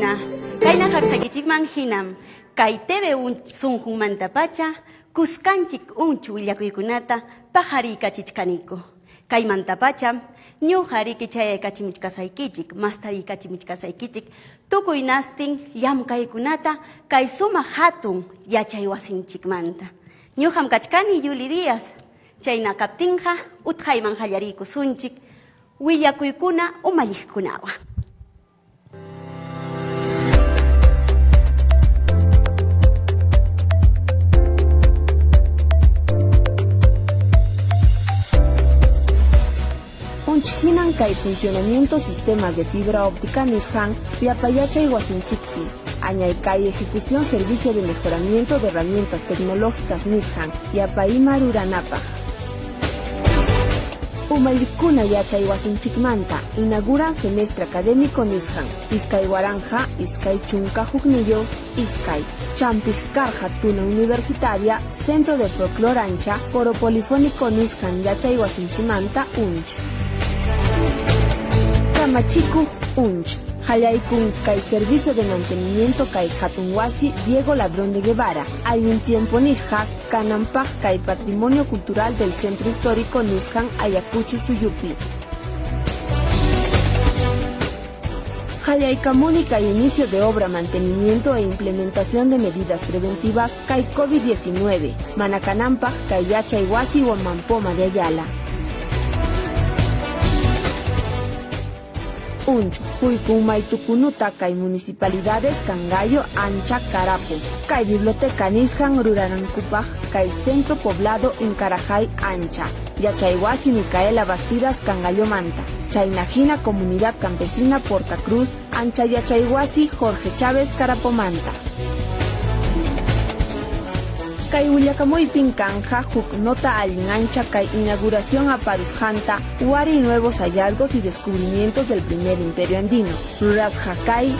Maysaykuna, kayna harthakichikman hinam, kay TV sunqunmanta pacha, kuskanchik unchu willakuykunata pajariykachichkaniku. Kaymanta pacham, ñuqa rikichayaykachimuchkasaykichik, mastariykachimuchkasaykichik, tukuy nastin llamkaykunata kay suma hatun yachay wasinchikmanta. Ñuqam kachkani Yuli Díaz, chayna kaptinqa utqayman qallariykusunchik, willakuykuna umalliqkunawan. Unchihinan kay funcionamiento sistemas de fibra óptica nishan yapayachay wasinchikpi. Añay kay ejecución servicio de mejoramiento de herramientas tecnológicas nishan yapaima ruranapaj. Umalikuna yachay wasinchikmanta inauguran semestre académico nishan Iskay Waranja, Iskay Chunka Juknillo, Iskay Champij Karja Tuna Universitaria, Centro de Folclor Ancha, Coro Polifónico nishan yachay wasinchimanta unch. Kamachiku unch. Hayaykun kay servicio de mantenimiento kay Hatunwasi Diego Ladrón de Guevara. Hay un tiempo nisha Kanampaj kay patrimonio cultural del centro histórico nishan Ayacucho Suyupi. Hayaykamuni kay inicio de obra, mantenimiento e implementación de medidas preventivas kay COVID-19. Manakanampaj kay Yachayhuasi o Mampoma de Ayala. Unchu, Huicumay-Tucunuta, kay municipalidades Cangallo, Ancha, Carapo, kay biblioteca Nishan Rurarancupaj, kay centro poblado Incarajay, Ancha, Yachayhuasi Micaela Bastidas, Cangallo Manta, Chaynajina Comunidad Campesina Portacruz, Ancha Yachayhuasi Jorge Chávez, Carapomanta. Kay Huillacamuypin Canja, Nota Allinancha, kay inauguración a Parusjanta, Huari nuevos hallazgos y descubrimientos del primer imperio andino, Ruras Jacay,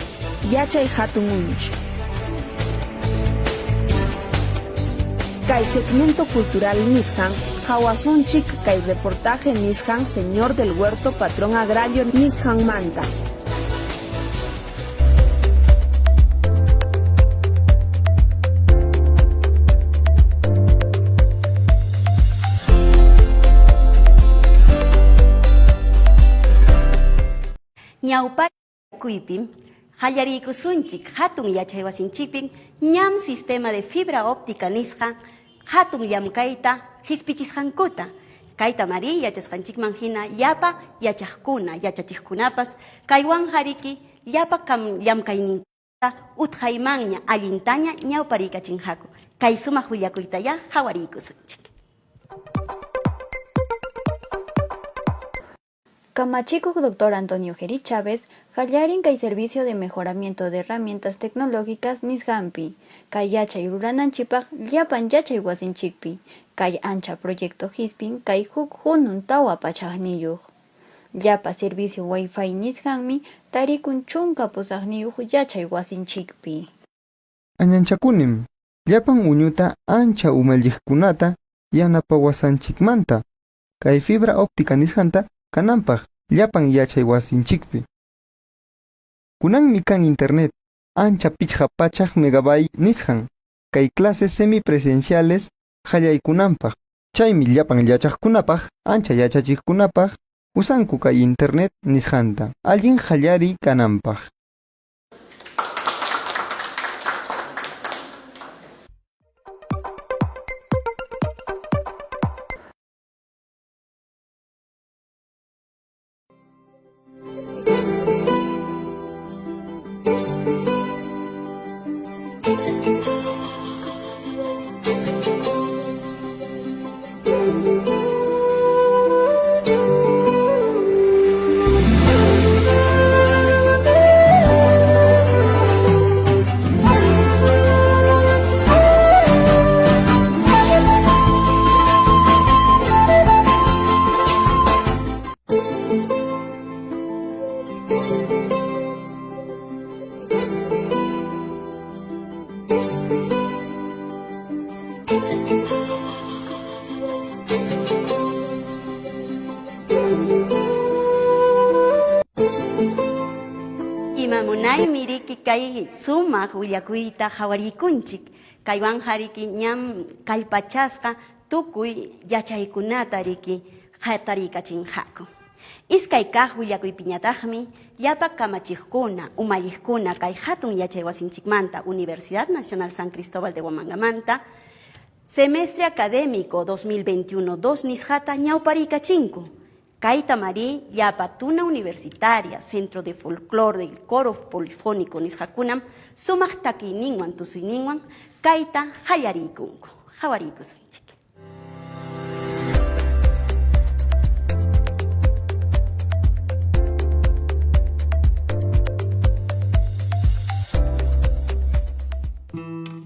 Yachay Hatun Unch. Kay segmento cultural Nishan, Hawasunchik, kay reportaje Nishan, señor del huerto, patrón agrario Nishan Manta. Ñawpari kuypim, qallariykusunchik hatun yachay wasinchipin, ñam sistema de fibra óptica nisqa, hatun llamkayta hispichisqankuta. Kayta María yachasqanchikman hina llapa yachaqkuna, yachachikkunapas, kaywan hariki llapa llamkayninkuta utqaymanña allintaña ñawpariykachinhaku. Kay sumaq willakuytaya hawariykusunchik. Kamachikuq Dr. Antonio Geri Chávez, hallarin kay servicio de mejoramiento de herramientas tecnológicas nishampi, kay yachay rurananchipaj llapan yachay wasinchikpi, kay ancha proyecto hispin kay huk hunun tawa pachaqniyuq. Llapa servicio Wi-Fi nishammi tarikun chunka pusaqniyuq yachay wasinchikpi. Añanchakunim, llapan uñuta ancha umalliqkunata yanapawasanchikmanta, kay fibra óptica nishanta Kanampaj, llapan yachay wasinchikpi. Kunanmi kan internet, ancha pichqa pachaq megabyte nishan, kay clases semipresenciales hallaykunampaj. Chaymi llapan yachaqkunapaj, ancha yachachikkunapaj, usanku kay internet nishanta, allin hallari kanampaj. Munanki kay sumaq willakuyta hawarikunchik. Kaywan hariki ñam kallpachasqa tukuy yachaykunata riki hatarikachinhaku. Iskay kaq willakuypiñataqmi llapa kamachiqkuna, umalliqkuna kay hatun yachay wasinchikmanta Universidad Nacional San Cristóbal de Huamangamanta semestre académico 2021-2 nisqata ñawparikachinku. Kayta Marí llapa tuna universitaria, Centro de Folclore del Coro Polifónico nisqakunam sumaq takiyninwan tusuyninwan kayta hallarikunku. Hawarikunchik.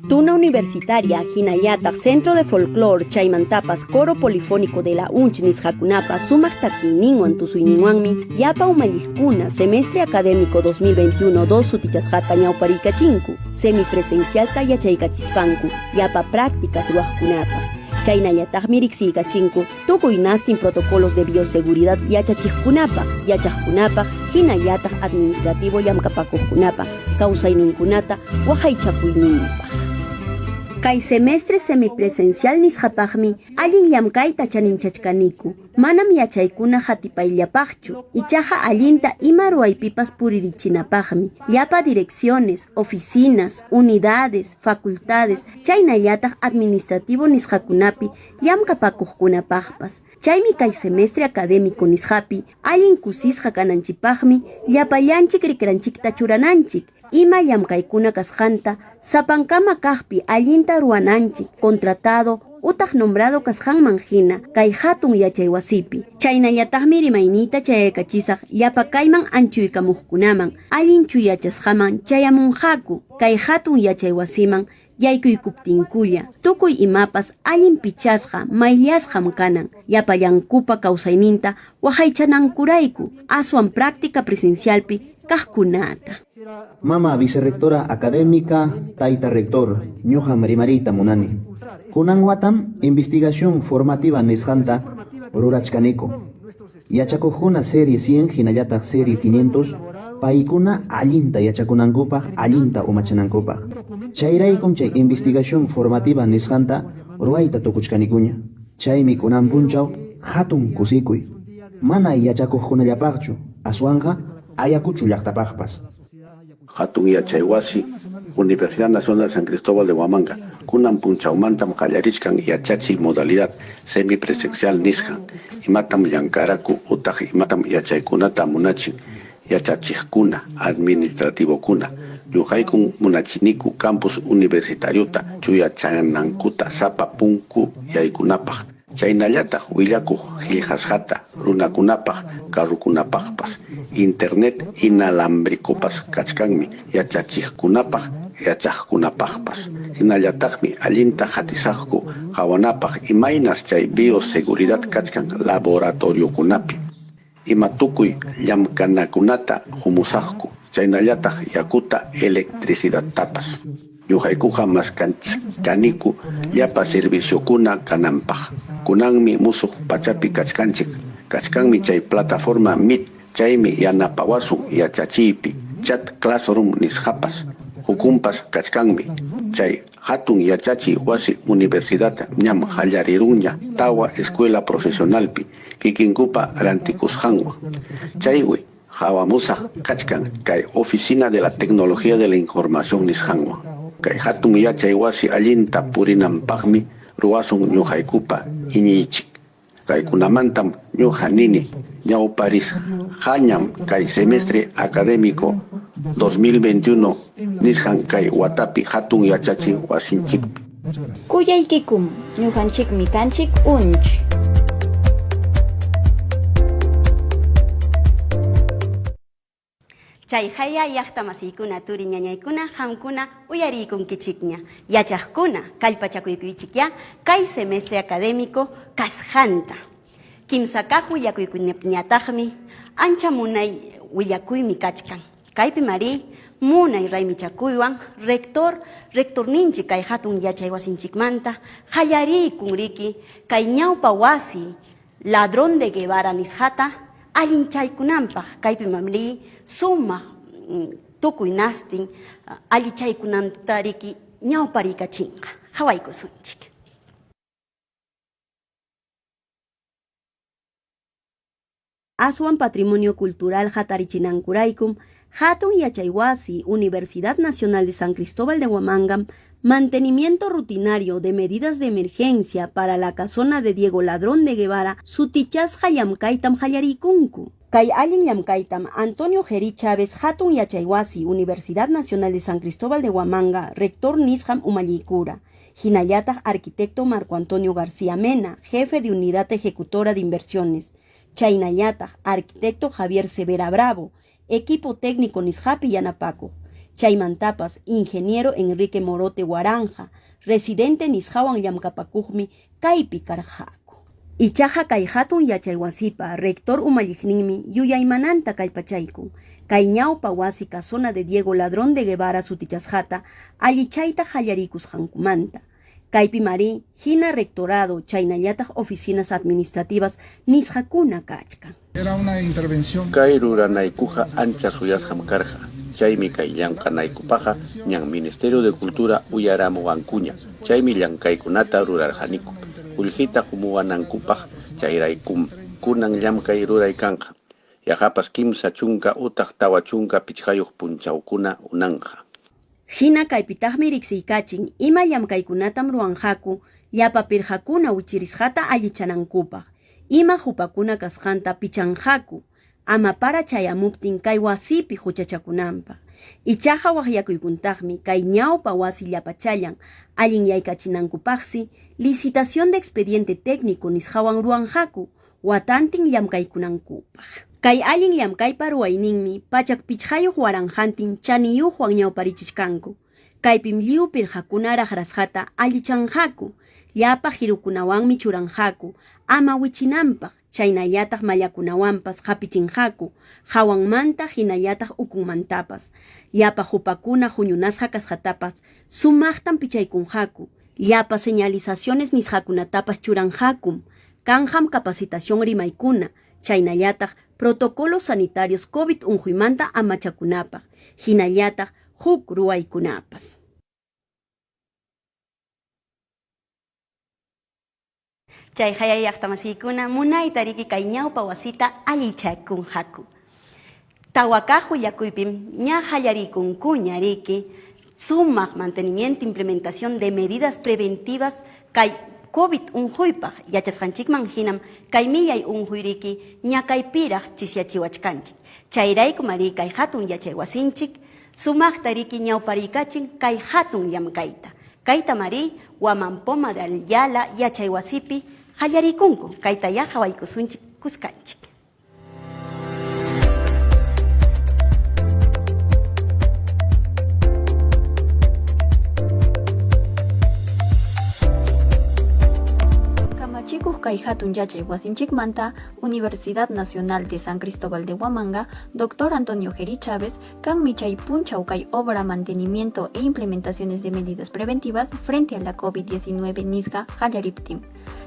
Tuna Universitaria, Hinayataq, Centro de Folclore, Chaymantapas, Coro Polifónico de la UNCH nisqakunapa sumaq takiyninwan tusuyninwanmi llapa umalliqkuna semestre académico 2021-2 sutichasqata ñawparikachinku, semipresencialta yachaykachispanku, llapa prácticas ruwaqkunapa. Chaynallataqmi riqsiykachinku tukuy nastin protocolos de bioseguridad yachaqkunapa, hinallataq administrativo llamkapakuqkunapa, kawsayninkunata waqaychakuyninpaq. Kay semestre semipresencial nisqapaqmi allin llamkayta chaninchachkaniku. Manam yachaykuna hatipayllapaqchu. Ichaqa allinta ima ruwaypipas puririchinapaqmi. Llapa direcciones, oficinas, unidades, facultades, chaynallataq administrativo nisqakunapi llamkapakuqkunapaqpas. Chaymi kay semestre académico nisqapi allin kusisqa kananchipaqmi llapallanchik rikranchikta churananchik. Ima llamkaykuna kasqanta sapankama kaqpi allinta ruwananchik contratado utaq nombrado kasqanman hina kay hatun yachay wasipi. Chaynallataqmi rimaynita chayaykachisaq llapa kayman anchuykamuqkunaman allin chuyachasqaman chayamunqaku kay hatun yachay wasiman yaykuykuptinkulla tukuy imapas allin pichasqa mayllasqam kanan llapallankupa kawsayninta waqaychanankurayku aswan práctica presencialpi kaqkunata. Mama vicerrectora académica, taita rector, ñuqa Marimarita munani. Kunan watam investigación formativa nisqanta rurachkaniko. Yachakuqkuna serie 100 hinallataq serie 500 paykuna allinta yachakunankupaq, allinta umachanankupaq. Chayraykum chay investigación formativa nisqanta ruwayta tukuchkanikuña. Chaymi kunan punchaw hatun kusikuy. Mana yachakuqkunallapaqchu, aswanqa ayakuchu llaqtapaqpas. Hatun yachaywasi Universidad Nacional San Cristóbal de Huamanga kunan punchawmantam qallarishkan yachachiy modalidad semipresencial nisqan imatam llankaraku utaq imatam yachaykunata munachin yachachiqkuna administrativokuna ñuqaykun munachiniku campus universitariota chuyachanankuta sapa punku yaykunapaq chaynallataq willakuq qillqasqata runakunapaq karrukunapaqpas internet inalambrikopas kachkanmi yachachiqkunapaq yachaqkunapaqpas hinallataqmi allinta hatisaqku qawanapaq imaynas chay bioseguridad kachkan laboratoriokunapi ima tukuy llamkanakunata humusaqku chaynallataq yakuta electricidadtapas ñuqaykuqa maskanchikaniku llapa serviciokuna kananpaq kunanmi musuq pachapi kachkanmi chay plataforma Meet chaymi yanapawasun yachachiypi chat classroom nisqapas hukunpas kachkanmi chay hatun yachachiy wasi universidad ñam hallarirunña tawa escuela profesionalpi kikinkupa rantikusqanwan chaywi hawamusaq kachkan kay oficina de la tecnología de la información nisqanwan kay hatun yachay wasi allinta purinanpaqmi ruwasun ñuqaykupa iñiychik kaykunamantam ñuqa nini ñawparis hañam kay semestre académico 2021 nisqan kay watapi hatun yachachiy wasinchikpi. Kuyaykikum ñuqanchikmi kanchik UNCH. Chay haya llaqtamasiykuna turi ñañaykuna hamkuna uyariykunkichikña yachaqkuna kallpachakuypichikya kay semestre académico kasqanta kimsa kaq willakuykunapiñataqmi ancha munay willakuymi kachkan kaypi Mari munay raymichakuywan rectorninchik kay hatun yachay wasinchikmanta hallariykun riki kay ñawpa wasi ladrón de Guevara nisqata allinchaykunanpaq kaypi Mari sumaq tukuy nastin allichaykunantariki ñawparikachinqa hawaykusunchik. Aswan Patrimonio Cultural Hatarichinankuraykum, Hatun Yachaywasi, Universidad Nacional de San Cristóbal de Huamanga, mantenimiento rutinario de medidas de emergencia para la casona de Diego Ladrón de Guevara, sutichas hayamkaitam hayarikunku. Kay allin llamkaitam Antonio Geri Chávez, Hatun Yachaywasi, Universidad Nacional de San Cristóbal de Huamanga, rector Nisham Umallicura. Hinayatag arquitecto Marco Antonio García Mena, jefe de unidad ejecutora de inversiones. Chaynayatag arquitecto Javier Severa Bravo, equipo técnico Nishapi Yanapaco. Chaymantapas ingeniero Enrique Morote Guaranja, residente Nishawan Yamkapakujmi, Kaipi Karjaco. Ichaja kay hatun yachaywasipa, rector umalliqninmi yuyaymananta kaypachayku. Kay ñawpa wasi casona de Diego Ladrón de Guevara sutichasjata, allichayta hallarikusqankumanta. Kaypi mari, hina rectorado, chaynallataq oficinas administrativas, nisqakuna kachkan. Era una intervención. Kay ruranaykuqa ancha suyasqam karqa. Chaymi kay llamkanaykupaqa ñan Ministerio de Cultura uyaramuwankuña. Chaymi llankaykunata rurarqaniku. Ullqita humuwanankupaq chayraykum kunan llamkay ruraykanqa. Yaqapas kimsa chunka utaq tawa chunka pichqayuq punchawkuna unanqa. Hina kaypitaqmi riqsiykachin, ima llamkaykunatam ruwanqaku, yapapirqakuna uchirisqata allichanankupaq. Ima hupakuna kasqanta pichanqaku, ama para chayamuptin kay wasipi huchachakunanpaq. Ichaqa waqyakuykuntaqmi kay ñawpa wasi llapachallan allin yaykachinankupaqsi licitación de expediente técnico nisqawan ruwanqaku, watantin llamkaykunankupaq. Kay allin llamkaypa ruwayninmi pachak pichqayuq waranjantin chaniyuqwan ñawparichishkanku. Kaypim lliw pirqakuna raqrasqata allichanqaku, llapa hirukunawanmi churanqaku, ama wichinanpaq, chaynallataq mallakunawanpas hapichinqaku, hawanmanta hinallataq ukunmantapas, llapa hupakuna huñunasqa kasqatapas, sumaqtan pichaykunqaku, llapa señalizaciones nisqakunatapas churanqakum, kanham capacitación rimaykuna, chaynallataq protocolos sanitarios COVID unquymanta amachakunapaq, hinallataq huk ruwaykunapas. Chay hayay llaqtamasiykuna munayta riki kay ñawpa wasita allichaykunqaku. Tawakaq willakuypim ña hallarikunkuña riki sumaq mantenimiento implementación de medidas preventivas kay COVID unquypaq yachasqanchikman hinam kay millay unquy riki ña kaypiraq chisyachiwachkanchik. Chayrayku mari kay hatun yachaywasinchik sumaqta riki ñawpariykachin kay hatun llamkayta. Kayta mari Huamanpoma de Ayala yachaywasipi hallarikunku, kayta ya hawaykusunchik kuskanchik. Kamachikuq kay hatun yachay wasinchikmanta Universidad Nacional de San Cristóbal de Huamanga, Dr. Antonio Geri Chávez, kanmi chay punchaw kay obra mantenimiento e implementaciones de medidas preventivas frente a la COVID-19 nisqa hallariptim.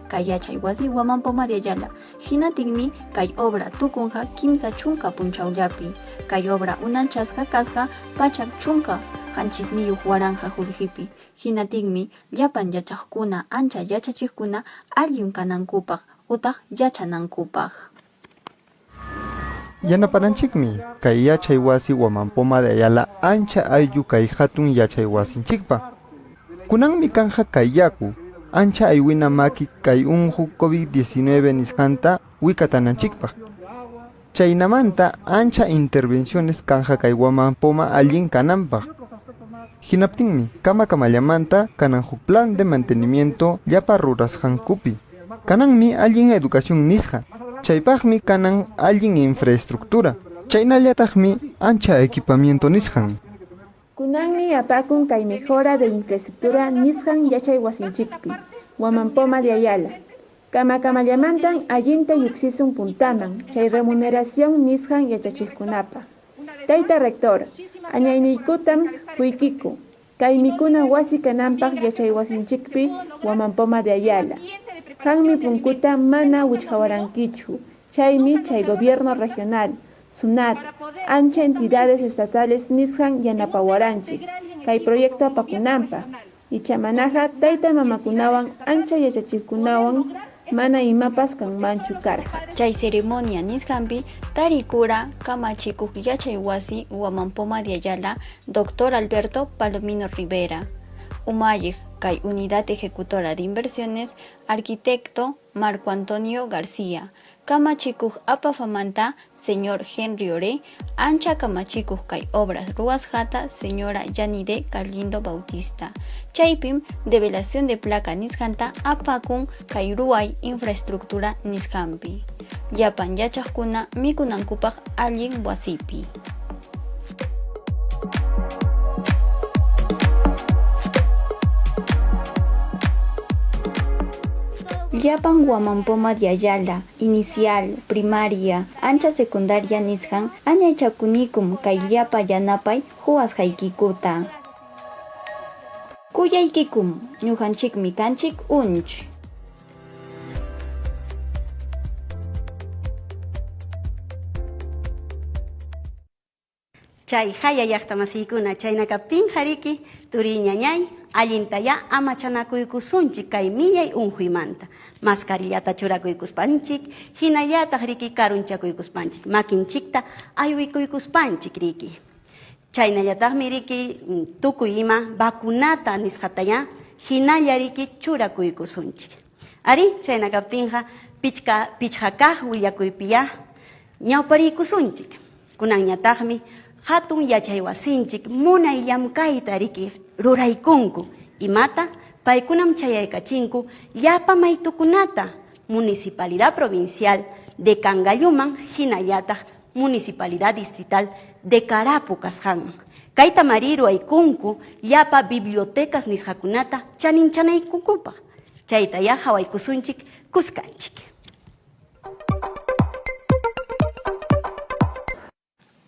Kay yachay wasi Huamanpoma de Ayala, hinatinmi kay obra tukunqa kimsa chunka punchawllapi, kay obra unanchasqa kasqa pachak chunka hanchisniyuq waranja hulhipi, hinatinmi llapan yachaqkuna ancha yachachiqkuna allin kanankupaq utaq yachanankupaq. Yanapananchikmi kay yachay wasi Huamanpoma de Ayala ancha ayllu kay hatun yachay wasinchikpa. Kunanmi kanja kay yaku ancha aywina maki kay unqu COVID-19 nisqanta wikatananchikpaq. Chaynamanta ancha intervenciones kanja kay Huamanpoma allin kananpaq. Hinaptinmi kamakamallamanta kanan huk plan de mantenimiento llapa rurasqankupi. Kananmi allin educación nisqa. Chaypaqmi kanan allin infraestructura. Chaynallataqmi ancha equipamiento nisqan. Kunanmi apakun kay mejora de infraestructura nisqan yachay wasinchikpi, Huamanpoma de Ayala. Kamakamallamantan allinta yuksisun puntaman, chay remuneración nisqan yachachiqkunapa. Tayta rector, añayniykutam huykiku, kay mikuna wasi kananpaq yachay wasinchikpi, Huamanpoma de Ayala. Hanmi punkuta mana wichhawarankichu, chaymi chay gobierno regional, SUNAT, ancha entidades estatales nisqan yanapawaranchik kay proyecto apakunanpaq Ichamanaja tayta mamakunawan ancha yachachikunawan mana imapas kanmanchu karqa. Chay ceremonia nisqanpi tarikura kamachikuq yachay wasi Huamampoma de Ayala Dr. Alberto Palomino Rivera. Umayej kay Unidad Ejecutora de Inversiones arquitecto Marco Antonio García. Kamachikuq apafamanta señor Henry Ore, ancha kamachikuq kay obras ruwasjata señora Yanide Galindo Bautista. Chaypim develación de placa nisqanta apakun kay ruway infraestructura nisqanpi. Llapan yachaqkuna mikunankupaq allin wasipi. Llapan Huamampoma de Ayala, inicial, primaria, ancha secundaria nisqan, añaychakunikum kay llapa yanapay huasqaykikuta. Kuyaykikum, ñuqanchikmi kanchik unch. Chay haya llaqtamasiykuna chayna kaptin hariki turi ñañay allintaya amachanakuykusunchik kay millay unhuymanta mascarillata churakuykuspanchik hinallataq riki karunchakuykuspanchik makinchikta aywikuykuspanchik riki chaynallataqmi riki tukuy ima vacunata nisqataya hinalla riki churakuykusunchik ari chayna kaptinqa pichqa kaq willakuypiya ñawpariykusunchik kunanñataqmi hatun yachay wasinchik munay llamkayta riki ruraykunku imata paykunam chayaykachinku llapa maytukunata Municipalidad Provincial de Cangayuman hinallataq Municipalidad Distrital de Carapu kasqanman kayta mariru aykunku llapa bibliotecas nisqakunata chaninchanaykunkupaq chaytaya hawaykusunchik kuskanchik.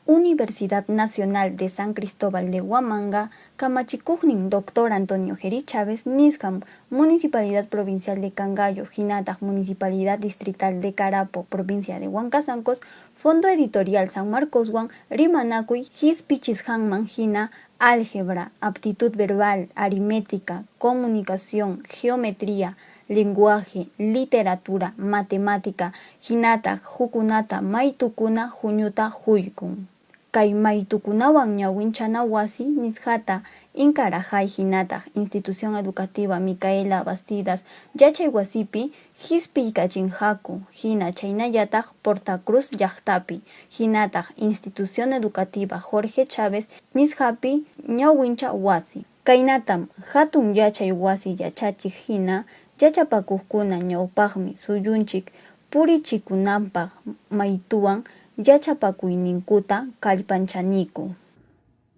Universidad Nacional de San Cristóbal de Huamanga, kamachikuqnin Dr. Antonio Geri Chávez nisqam Municipalidad Provincial de Cangallo, hinataq Municipalidad Distrital de Carapo, Provincia de Huancasancos, Fondo Editorial San Marcoswan, rimanakuy hispichisqanman hina álgebra, aptitud verbal, aritmética, comunicación, geometría, lenguaje, literatura, matemática, hinataq hukunata maytukuna huñuta huykun. Kay maytukunawan ñawinchana wasi nisqata Inkarajay hinataq Institución Educativa Micaela Bastidas yachay wasipi hisp'ikachinhaku hina chaynallataq Portacruz llaqtapi hinataq Institución Educativa Jorge Chávez nisqapi ñawincha wasi. Kaynatam hatun yachay wasi yachachiq hina yachapakuqkuna ñawpaqmi suyunchik purichikunanpaq maytuwan yachapakuyninkuta kallpanchaniku.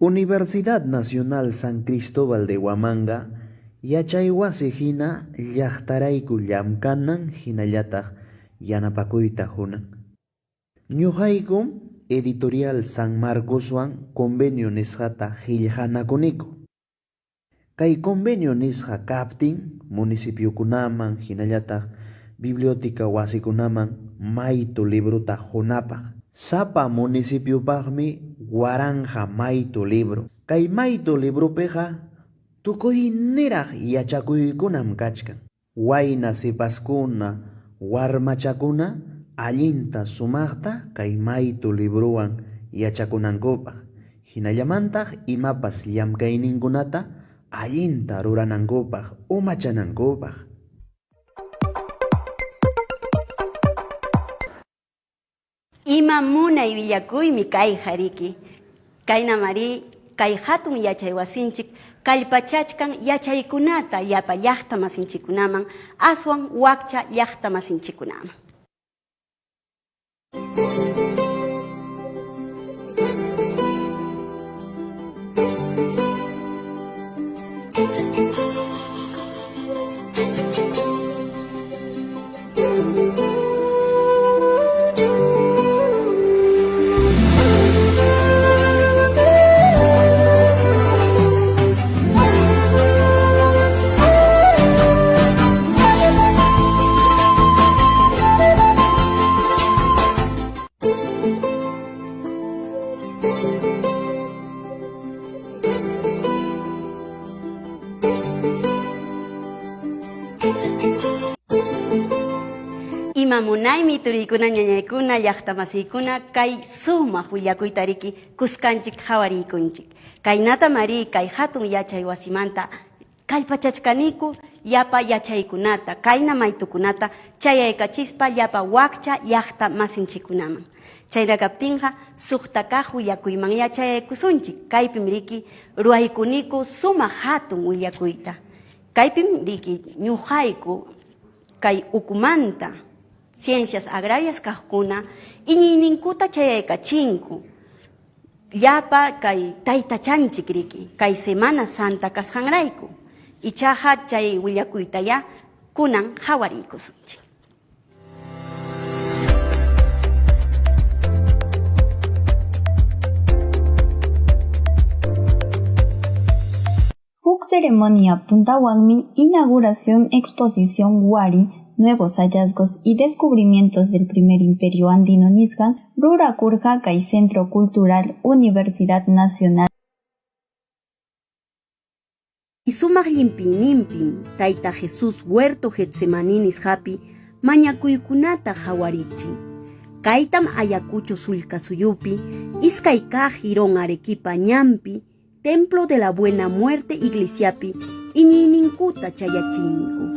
Universidad Nacional San Cristóbal de Huamanga yachaywasi hina llaqtarayku llamkanan hinallataq yanapakuyta hunan. Ñuqayku Editorial San Marcoswan convenio nisqata qillqanakuniku. Kay convenio nisqa kaptin municipiokunaman hinallataq biblioteca wasikunaman maytu libruta hunapaq. Sapa municipiopaqmi waranja maytu libro. Kay maytu libropiqa tukuy niraq yachakuykunam kachkan. Wayna sipaskuna warmachakuna allinta sumaqta kay maytu libruwan yachakunankupaq. Hinallamantaq imapas llamkayninkunata allinta ruranankupaq umachanankupaq. Ima munay willakuymi kay hariki. Kayna mari kay hatun yachay wasinchik kallpachachkan yachaykunata yapa llaqta masinchikunaman aswan wakcha llaqta masinchikunaman. Munaymi turikuna ñañaykuna llaqtamasykuna kay sumaq willakuytariki kuskanchik hawariykunchik. Kaynata Mari kay hatun yachay wasimanta kallpachachkaniku yapa yachaykunata, kayna maytukunata chayaykachispa yapa wakcha llaqta masinchikunaman. Chayna kaptinqa suqtakaq willakuyman yachaykusunchik. Kaypim riki ruwaykuniku sumaq hatun willakuyta. Kaypim riki ñuqayku kay ukumanta ciencias agrarias kaqkuna iñiyninkuta chayaykachinku. Llapa kay taytachanchik riki, kay Semana Santa kasqanrayku. Ichaqa chay willakuytaya kunan hawariykusunchik. Huk ceremonia puntawanmi inauguración exposición Wari, nuevos hallazgos y descubrimientos del primer imperio andino nisqan, rurakurqa kay Centro Cultural Universidad Nacional. Y sumaq llimpiyninpim Tayta Jesús Huerto Getsemani nisqapi mañakuykunata hawarichin. Kaytam Ayacucho Sullka suyupi, iskay kaq Girón Arequipa ñampi, Templo de la Buena Muerte Iglesiapi iñiyninkuta chayachinku.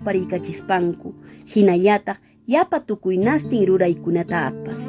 Parikachispanku, hinallataq yapa tukuynastin ruraykunata apas.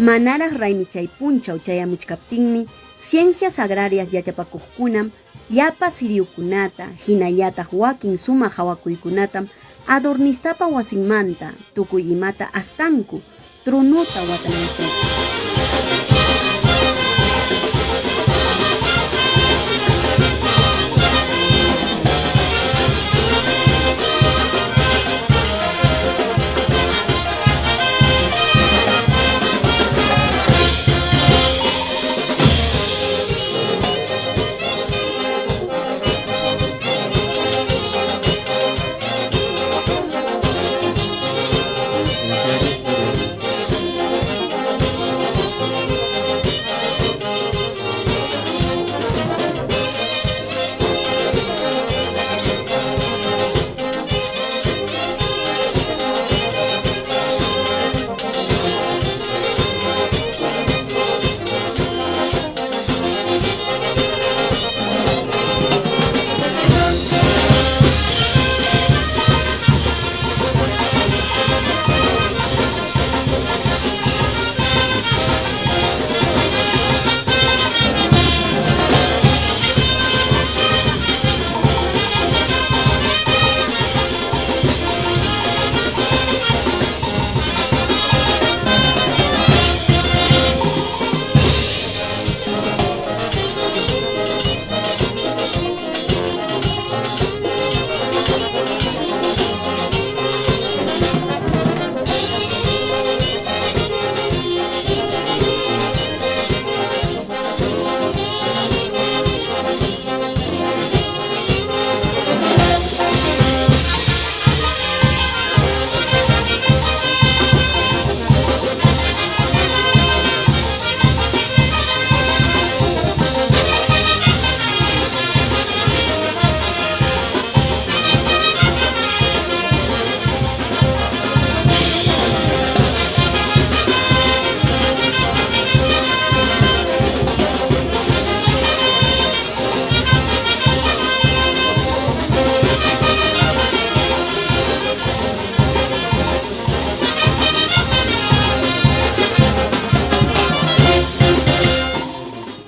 Manaraq raymi chay punchaw chayamuchkaptinmi ciencias agrarias yachapakuqkunam llapa siriukunata hinallataq wakin sumaq hawakuykunatam adornistapa wasinmanta tukuy imata astanku trunuta watanayku.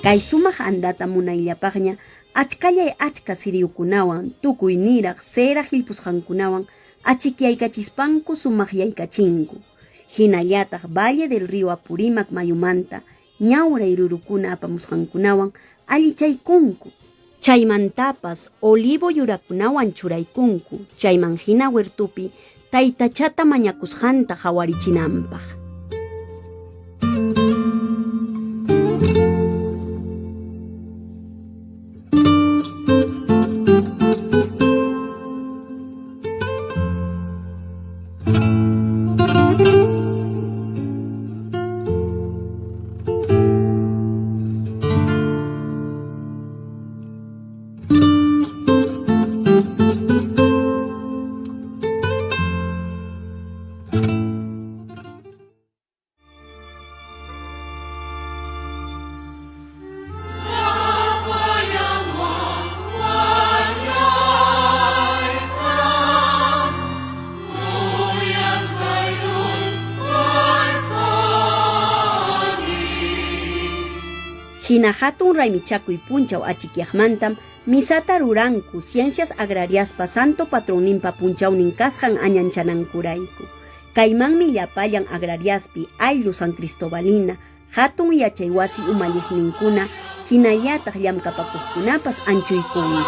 Kay sumaq andata munayllapaqña achkallay achka siriyukunawan tukuy niraq seraq hillpusqankunawan achikyaycachispanku sumaq yaykachinku. Hinallataq Valle del Río Apurimac mayumanta ñawray rurukuna apamusqankunawan allichaykunku. Chaymantapas olivo yurakunawan churaykunku. Chayman hina huertupi taytachata mañakusqanta hawarichinanpaq. Hina hatun raymichakuy punchaw achikyaqmantam misata ruranku Ciencias Agrariaspa Santo Patroninpa punchawnin kasqan añanchanankurayku. Kaymanmi llapallan agrariaspi ayllu San Cristobalina hatun yachaywasi umalliqninkuna hinallataq llamkapakuqkunapas anchuykunku.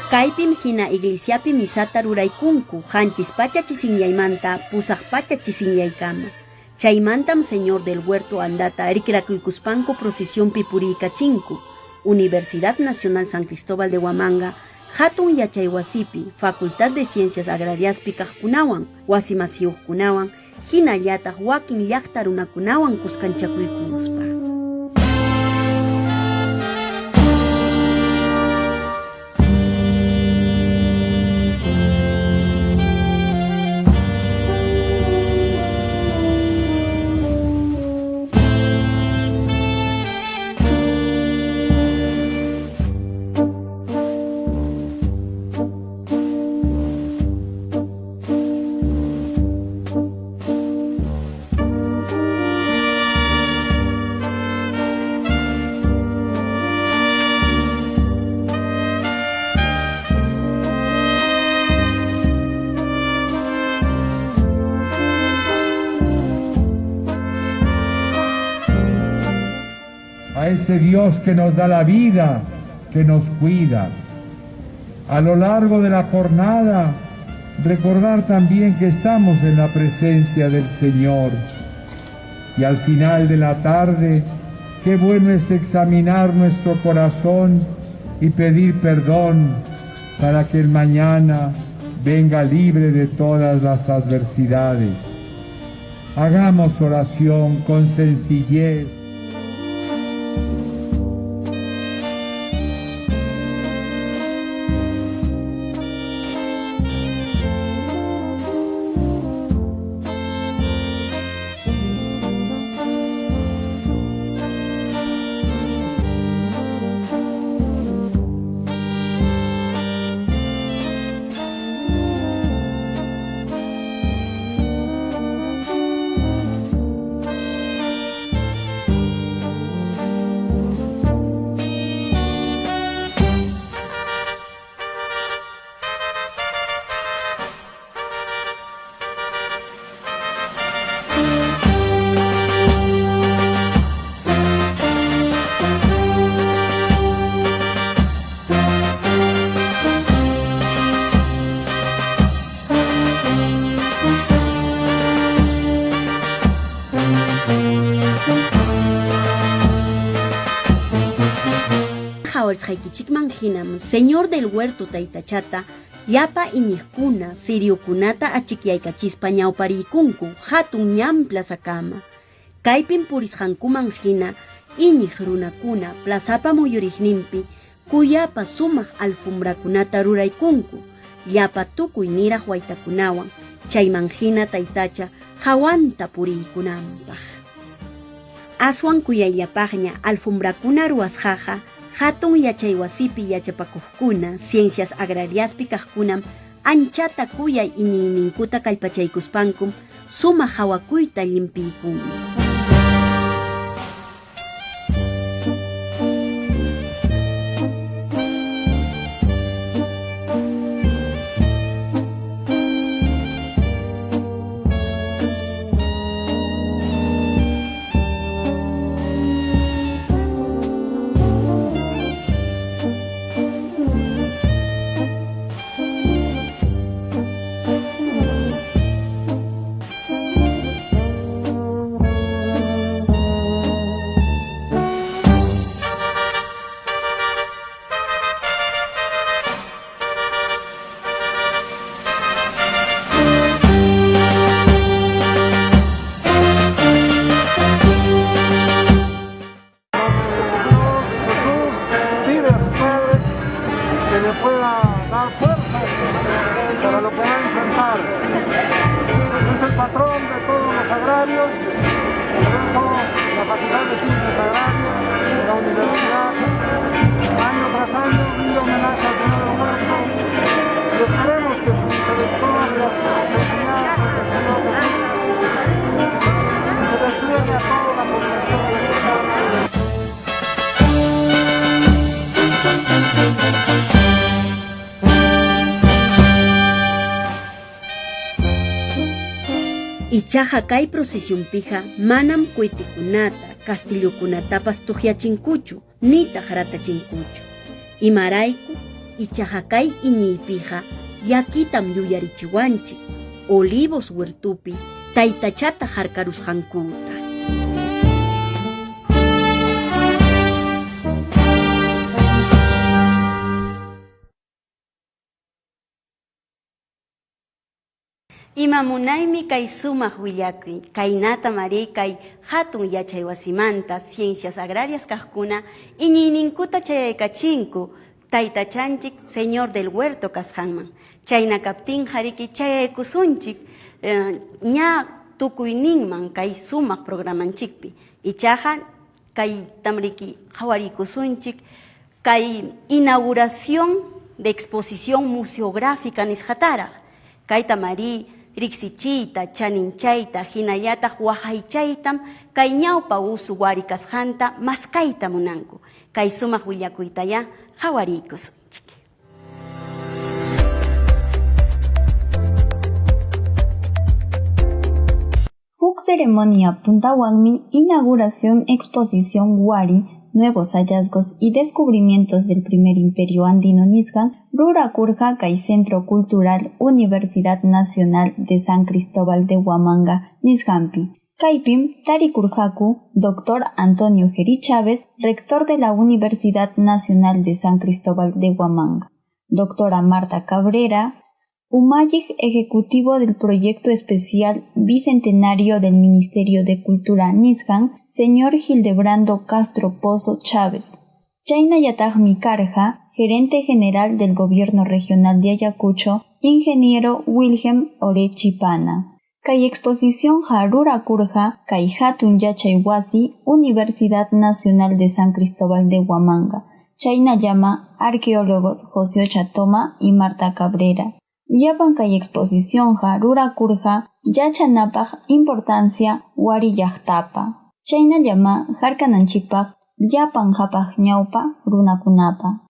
Kaypim hina iglesiapi misata ruraykunku hanchis pacha chisinyaymanta pusaq pacha chisinyaykama. Chaymantam Señor del Huerto andata rikrakuykuspanku procesiónpi puriykachinku. Universidad Nacional San Cristóbal de Huamanga hatun yachaywasipi Facultad de Ciencias Agrariaspi kaqkunawan wasimasiyuqkunawan hinallataq wakin llaqta runakunawan kuskanchakuykuspa. A ese Dios que nos da la vida, que nos cuida. A lo largo de la jornada, recordar también que estamos en la presencia del Señor. Y al final de la tarde, qué bueno es examinar nuestro corazón y pedir perdón para que el mañana venga libre de todas las adversidades. Hagamos oración con sencillez. yawarisqaykichikman hinam señor del huerto taytachata yapa iñiqkuna siriokunata achikyaycachispa ñawpariykunku hatun ñan plazakama. Kaypin purisqankuman hina iñiq runakuna plazapa muyuriqninpi kuyapa sumaq alfumbrakunata ruraykunku llapa tukuy niraq waytakunawan chayman hina taytacha hawanta puriykunanpaq. Aswan kuyayllapaqña alfumbrakuna ruwasqaqa hatun yachaywasipi yachapakuqkuna ciencias agrariaspi kaqkunam anchata kuyay iñiyninkuta kallpachaykuspankum sumaq hawakuyta llimpiykunmi. Ichaqa kay procesión-pija manam kuytikunata, castillokunatapas tuhyachinkuchu, nitaq ratachinkuchu. Imarayku, ichaqa kay iñiypija yakitam yuyarichiwanchik, olivos huertupi taytachata harkarusqankuta. Imamunaymi kay sumaq willakuy, kaynata María kay hatun yachaywasimanta ciencias agrarias kaqkuna iñiyninkuta chayaykachinku taytachanchik señor del huerto kasqanman. Chayna kaptin hariki chayaykusunchik ña tukuyninman kay sumaq programanchikpi. Ichaqa kay tamriki hawarikusunchik kay inauguración de exposición museográfica nisqataraq. Kayta María riksichiyta, chaninchayta, hinallataq waqaychaytam kay ñawpa usu warikasqanta maskayta munanku. Kay sumaq willakuytaya hawariykusunchik. Huk ceremonia puntawanmi inauguración exposición Wari, nuevos hallazgos y descubrimientos del primer imperio andino nisqan rurakurqa kay Centro Cultural Universidad Nacional de San Cristóbal de Huamanga nisqanpi. Kaypim tarikurqaku Dr. Antonio Geri Chávez, rector de la Universidad Nacional de San Cristóbal de Huamanga. Doctora Marta Cabrera, Umayig ejecutivo del proyecto especial bicentenario del Ministerio de Cultura nisqan, señor Hildebrando Castro Pozo Chávez. Chayna Yatagmi Karja, gerente general del Gobierno Regional de Ayacucho, ingeniero Wilhelm Orechipana. Kay exposición Harura Kurja, Kay Hatun Yachaywasi, Universidad Nacional de San Cristóbal de Huamanga. Chayna llama arqueólogos José Ochatoma y Marta Cabrera. Yapan kay exposición Harura Kurja, Yachanapaj importancia Wari Yachtapa. Chayna llama Harkananchipaj, Yapan Japaj Ñaupa, Runakunapa.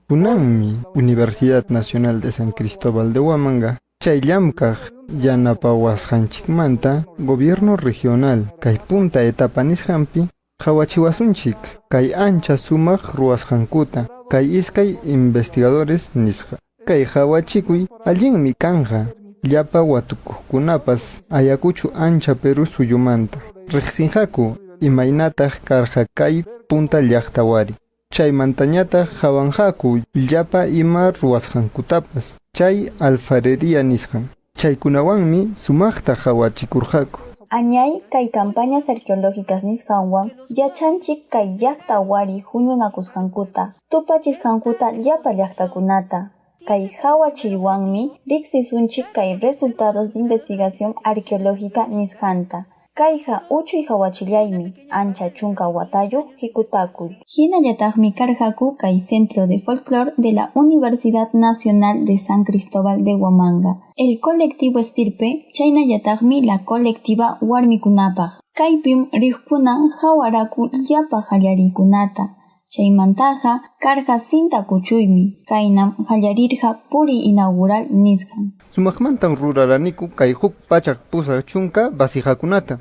Kunanmi Universidad Nacional de San Cristóbal de Huamanga, chayllamkaj yanapawasqanchikmanta Gobierno Regional, kay punta etapa nisqanpi, hawachiwasunchik, kay ancha sumaq ruwasqankuta, kay iskay investigadores nisqa. Kay hawachikuy allinmi kanja, llapa watukuqkunapas Ayacucho ancha Perú suyumanta. Riqsinqaku imaynataq karqa kay punta llaqta Wari. Chaymantañata hawanhaku llapa ima ruwasqankutapas. Chay alfarería nisqan. Chaykunawanmi sumaqta hawachikurqaku. Añay kay campañas arqueológicas nisqanwan yachanchik kay llaqta wari huñunakusqankuta, tupachisqankuta llapa llaqtakunata. Kay hawachiywanmi riqsisunchik kay resultados de investigación arqueológica nisqanta. Kayqa uchuy hawachillaymi, ancha chunka watayuq hikutakuy. Hinallataqmi karqaku kay Centro de Folclore de la Universidad Nacional de San Cristóbal de Huamanga. El colectivo estirpe chaynallataqmi la colectiva warmikunapaq. Kaypim riqkunan hawaraku llapa hallarikunata. Chaymantaqa karqa sinta kuchuymi, kaynam hallarirqa puri inaugural nisqan. Sumaqmantan ruraraniku kay huk pachak pusa chunka basiqakunata.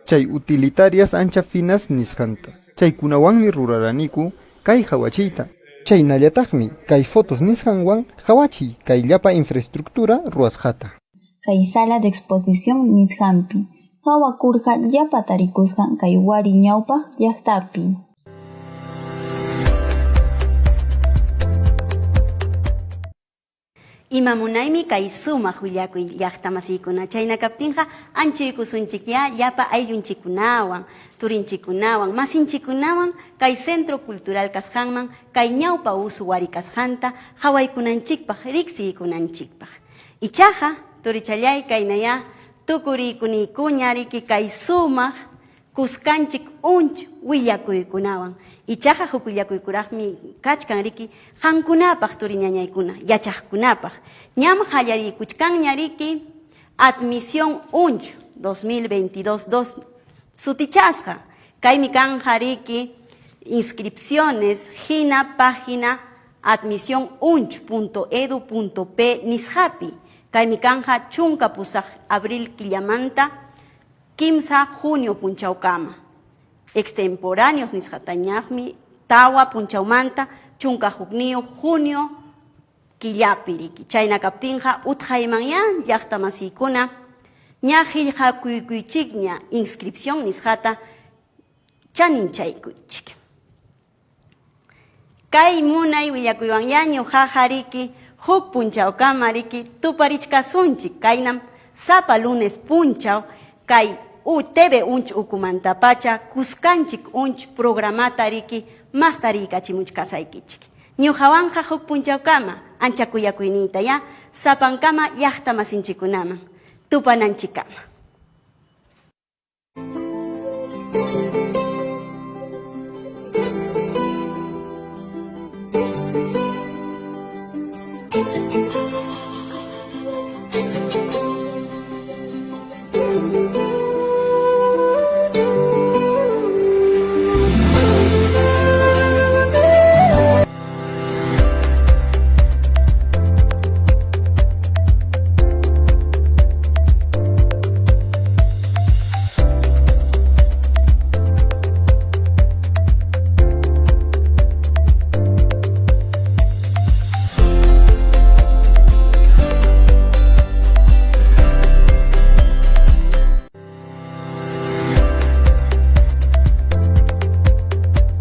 Chay utilitarias ancha finas nisqanta. Chaykunawanmi ruraraniku kay hawachiyta. Chaynallataqmi kay fotos nisqanwan hawachiy kay llapa infraestructura ruwasqata. Kay sala de exposición nisqanpi, hawakurqa llapa tarikusqan kay wari ñawpaq llaqtapi. Imamunaymi kay sumaq willakuy llaqtamasiykuna chayna kaptinqa anchuykusunchikya llapa ayllunchikunawan, turinchikunawan, masinchikunawan kay Centro Cultural kasqanman kay ñawpa usu wari kasqanta hawaykunanchikpaq riqsiykunanchikpaq. Ichaqa turichallay kaynaya tukuriykunikuña riki kay sumaq kuskanchik unch willakuykunawan. Ichaqa huk willakuykuraqmi kachkan riki qankunapaq turiñañaykuna, yachaqkunapaq. Ñam hallarikuchkanña riki admisión unch 2022-2 sutichasqa. Kaymi kanja riki inscripciones hina página admisionunch.edu.p nisqapi. Kaymi kanja chunka pusaq abril killamanta kimsa junio punchawkama. Extemporáneos nisqatañaqmi tawa punchaumanta chunka hukniyo junio killapi riki. Chayna kaptinqa utqaymanya llaqtamasiykuna ña qillqakuykuychikña inscripción nisqata chaninchaykuychik. Kay munay willakuywanña ñuqaqa riki huk punchawkama riki tuparichkasunchik kaynam sapa lunes punchaw kay TV unch ukumantapacha kuskanchik unch programata riki mastariykachimuchkasaykichik. Ñuqawanqa huk punchawkama ancha kuyakuyniyta ya sapankama llaqtamasinchikunaman tupananchikama.